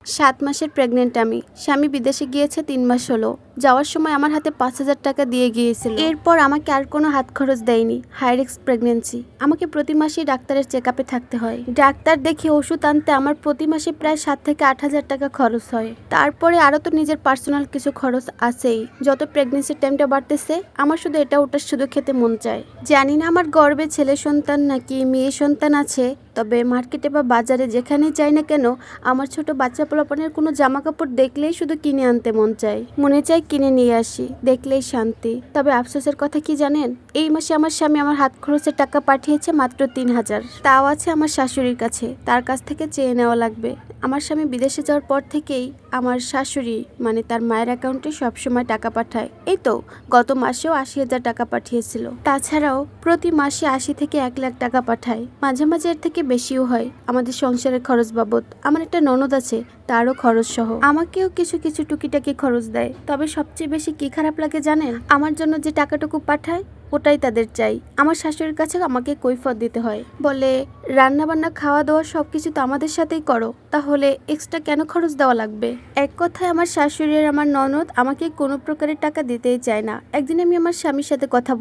7 মাসের প্রেগনেন্ট আমি। স্বামী বিদেশে গিয়েছে 3 মাস হলো। যাওয়ার সময় আমার হাতে 5,000 টাকা দিয়ে গিয়েছিল। এরপর আমাকে আর কোনো হাত খরচ দেয়নি। High risk pregnancy. আমাকে প্রতি মাসেই ডাক্তারের চেকআপে থাকতে হয়। ডাক্তার দেখে ওষুধ আনতে আমার প্রতি মাসে প্রায় 7 থেকে 8,000 টাকা খরচ হয়। তারপরে আরও তো নিজের পার্সোনাল কিছু খরচ আছেই। যত প্রেগনেন্সির টাইমটা বাড়তেছে আমার শুধু এটা ওটা শুধু খেতে মন চায়। জানি না আমার গর্ভে ছেলে সন্তান নাকি মেয়ে সন্তান আছে, তবে মার্কেটে বা বাজারে যেখানেই যাই না কেন আমার ছোট বাচ্চা পোলাপানের কোনো জামা কাপড় দেখলেই শুধু কিনে আনতে মন চায়। মনে চায় কিনে নিয়ে আসি, দেখলেই শান্তি। তবে আফসোসের কথা কি জানেন, এই মাসে আমার স্বামী আমার হাত খরচের টাকা পাঠিয়েছে মাত্র 3,000। তাও আছে আমার শাশুড়ির কাছে, তার কাছ থেকে চেয়ে নেওয়া লাগবে। আমার স্বামী বিদেশে যাওয়ার পর থেকেই আমার শাশুড়ি মানে তার মায়ের অ্যাকাউন্টে সবসময় টাকা পাঠায়। এই তো গত মাসেও 80,000 টাকা পাঠিয়েছিল। তাছাড়াও প্রতি মাসে 80 থেকে 1 লাখ টাকা পাঠায়। মাঝে মাঝে এর থেকে বেশিও হয় আমাদের সংসারের খরচ বাবদ। আমার একটা ননদ আছে, তারও খরচ সহ আমাকেও কিছু কিছু টুকিটাকি খরচ দেয়। তবে সবচেয়ে বেশি কি খারাপ লাগে জানেন, আমার জন্য যে টাকাটুকু পাঠায় ওটাই তাদের চাই। আমার শাশুড়ির কাছে আমাকে কৈফিয়ত দিতে হয়, বলে রান্না বান্না খাওয়া দাওয়া সবকিছু তো আমাদের সাথেই করো, তাহলে এক্সট্রা কেন খরচ দেওয়া লাগবে। এক কথায় আমার শাশুড়ি আর আমার ননদ আমাকে কোনো প্রকারের টাকা দিতেই চায় না। একদিন আমি আমার স্বামীর সাথে কথা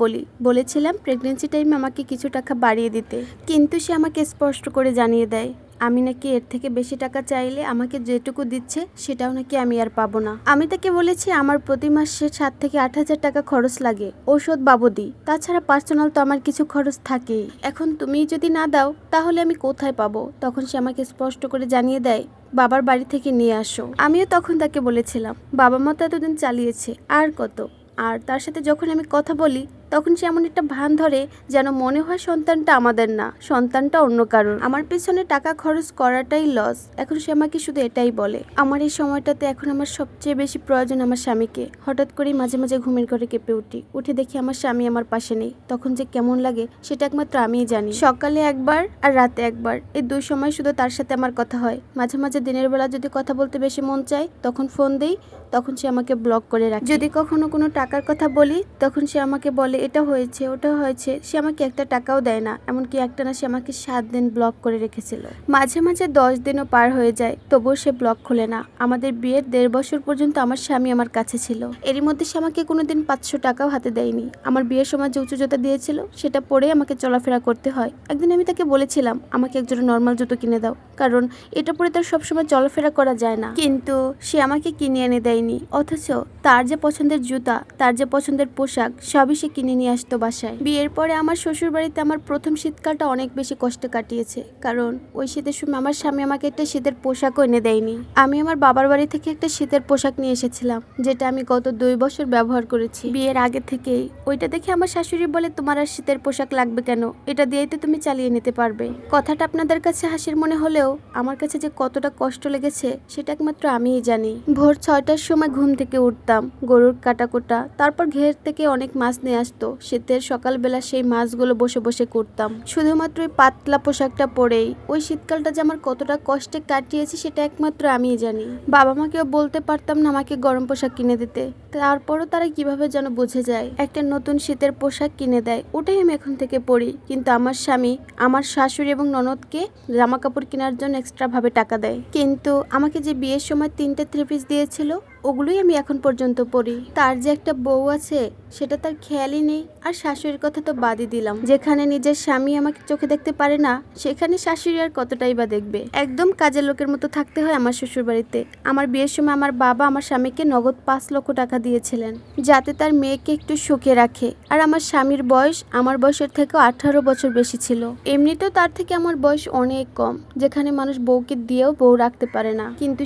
বলেছিলাম প্রেগনেন্সি টাইমে আমাকে কিছু টাকা বাড়িয়ে দিতে, কিন্তু সে আমাকে স্পষ্ট করে জানিয়ে দেয় আমি নাকি এর থেকে বেশি টাকা চাইলে আমাকে যেটুকু দিচ্ছে সেটাও নাকি আমি আর পাবো না। আমি তাকে বলেছি আমার প্রতি মাসে 7 থেকে 8,000 টাকা খরচ লাগে ঔষধ বাবদি, তাছাড়া পার্সোনাল তো আমার কিছু খরচ থাকেই। এখন তুমি যদি না দাও তাহলে আমি কোথায় পাবো। তখন সে আমাকে স্পষ্ট করে জানিয়ে দেয় বাবার বাড়ি থেকে নিয়ে আসো। আমিও তখন তাকে বলেছিলাম বাবা মা তো এতদিন চালিয়েছে আর কত। আর তার সাথে যখন আমি কথা বলি তখন সে এমন একটা ভান ধরে যেন মনে হয় সন্তানটা আমাদের না, সন্তানটা অন্য কারোর। আমার পিছনে টাকা খরচ করাটাই লস। এখন সে আমাকে শুধু এটাই বলে। আমার এই সময়টাতে এখন আমার সবচেয়ে বেশি প্রয়োজন আমার স্বামীকে। হঠাৎ করেই মাঝে মাঝে ঘুমের ঘরে কেঁপে উঠে দেখি আমার স্বামী আমার পাশে নেই। তখন যে কেমন লাগে সেটা একমাত্র আমিই জানি। সকালে একবার আর রাতে একবার, এই 2 সময় শুধু তার সাথে আমার কথা হয়। মাঝে মাঝে দিনের বেলা যদি কথা বলতে বেশি মন চায় তখন ফোন দেই, তখন সে আমাকে ব্লক করে রাখে। যদি কখনো কোনো টাকার কথা বলি তখন সে আমাকে বলে এটা হয়েছে ওটা হয়েছে। সে আমাকে একটা টাকাও দেয় না, এমনকি একটা না সে আমাকে 7 দিন ব্লক করে রেখেছিল। মাঝে মাঝে 10 দিনও পার হয়ে যায়, তবুও সে ব্লক খোলে না। আমাদের বিয়ের 1.5 বছর পর্যন্ত আমার স্বামী আমার কাছে ছিল। এরই মধ্যে সে আমাকে কোনোদিন 500 টাকাও হাতে দেয়নি। আমার বিয়ের সময় যে উঁচু জুতা দিয়েছিল সেটা পরে আমাকে চলাফেরা করতে হয়। একদিন আমি তাকে বলেছিলাম আমাকে একজোড়া নর্মাল জুতো কিনে দাও, কারণ এটা পরে তার সবসময় চলাফেরা করা যায় না। কিন্তু সে আমাকে কিনে এনে দেয়নি, অথচ তার যে পছন্দের জুতা, তার যে পছন্দের পোশাক সবই সে কিনে নিয়ে আসতো বাসায়। বিয়ের পরে আমার শ্বশুর বাড়িতে আমার প্রথম শীতকালটা অনেক বেশি কষ্টে কাটিয়েছে, কারণ ওই শীতের সময় আমার স্বামী আমাকে একটা শীতের পোশাকও এনে দেয়নি। আমি আমার বাবার বাড়ি থেকে একটা শীতের পোশাক নিয়ে এসেছিলাম, যেটা আমি গত 2 বছর ব্যবহার করেছি বিয়ের আগে থেকেই। ওইটা দেখে আমার শাশুড়ি বলে তোমার আর শীতের পোশাক লাগবে কেন, এটা দিয়েই তো তুমি চালিয়ে নিতে পারবে। কথাটা আপনাদের কাছে হাসির মনে হলেও আমার কাছে যে কতটা কষ্ট লেগেছে সেটা একমাত্র আমিই জানি। ভোর 6টার সময় ঘুম থেকে উঠতাম, গরুর কাটাকুটা, তারপর ঘের থেকে অনেক মাছ নিয়ে আসতো। শীতের সকালবেলা সেই মাছগুলো বসে বসে করতাম শুধুমাত্র ওই পাতলা পোশাকটা পরেই। ওই শীতকালটা যে আমার কতটা কষ্টে কাটিয়েছি সেটা একমাত্র আমিই জানি। বাবা মাকেও বলতে পারতাম না আমাকে গরম পোশাক কিনে দিতে, তারপরও তারা কিভাবে যেন বুঝে যায়, একটা নতুন শীতের পোশাক কিনে দেয়, ওটাই আমি এখন থেকে পরি। কিন্তু আমার স্বামী আমার শাশুড়ি এবং ননদকে জামা কাপড় কেনার জন্য এক্সট্রা ভাবে টাকা দেয়। কিন্তু আমাকে যে বিয়ের সময় 3টে 3 পিস দিয়েছিল ওগুলোই আমি এখন পর্যন্ত পরি। তার যে একটা বউ আছে সেটা তার খেয়ালই নেই। আর শাশুড়ির কথা তো বাদই দিলাম, যেখানে নিজের স্বামী আমাকে চোখে দেখতে পারে না সেখানে শাশুড়ি আর কতটাই বা দেখবে। একদম কাজের লোকের মতো থাকতে হয় আমার শ্বশুর বাড়িতে। আমার বিয়ের সময় আমার বাবা আমার স্বামীকে নগদ 5 লক্ষ টাকা দিয়েছিলেন, যাতে তার মেয়েকে একটু সুখে রাখে। আর আমার স্বামীর বয়স আমার বয়সের থেকে 18 বছর বেশি ছিল। এমনিতেও তার থেকে আমার বয়স অনেক কম, যেখানে মানুষ বউকে দিয়েও বউ রাখতে পারে না, কিন্তু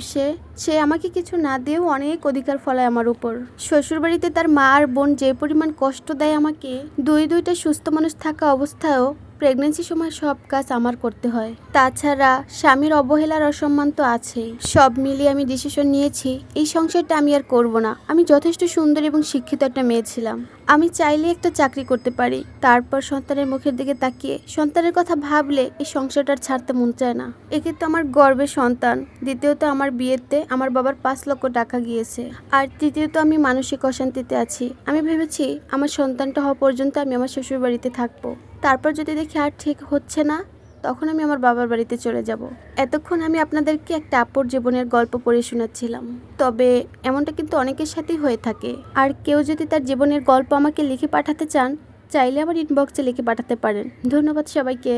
সে আমাকে কিছু না দিয়েও অনেক অধিকার ফলায় আমার উপর। শ্বশুরবাড়িতে তার মা আর বোন যে পরিমাণ কষ্ট দেয় আমাকে, দুইটা সুস্থ মানুষ থাকা অবস্থায়ও প্রেগনেন্সির সময় সব কাজ আমার করতে হয়। তাছাড়া স্বামীর অবহেলার অসম্মান তো আছেই। সব মিলিয়ে আমি ডিসিশন নিয়েছি এই সংসারটা আমি আর করব না। আমি যথেষ্ট সুন্দর এবং শিক্ষিত একটা মেয়ে ছিলাম, আমি চাইলে একটা চাকরি করতে পারি। তারপর সন্তানের মুখের দিকে তাকিয়ে সন্তানের কথা ভাবলে এই সংসারটা ছাড়তে মন চায় না। একে তো আমার গর্বের সন্তান, দ্বিতীয়ত আমার বিয়েতে আমার বাবার 5 লক্ষ টাকা গিয়েছে, আর তৃতীয়ত আমি মানসিক অশান্তিতে আছি। আমি ভেবেছি আমার সন্তানটা হওয়া পর্যন্ত আমি আমার শ্বশুর বাড়িতে থাকবো, তারপর যদি দেখি আর ঠিক হচ্ছে না তখন আমি আমার বাবার বাড়িতে চলে যাব। এতক্ষণ আমি আপনাদেরকে একটা আপুর জীবনের গল্প পড়ে শোনাচ্ছিলাম, তবে এমনটা কিন্তু অনেকের সাথেই হয়ে থাকে। আর কেউ যদি তার জীবনের গল্প আমাকে লিখে পাঠাতে চান, চাইলে আমার ইনবক্সে লিখে পাঠাতে পারেন। ধন্যবাদ সবাইকে।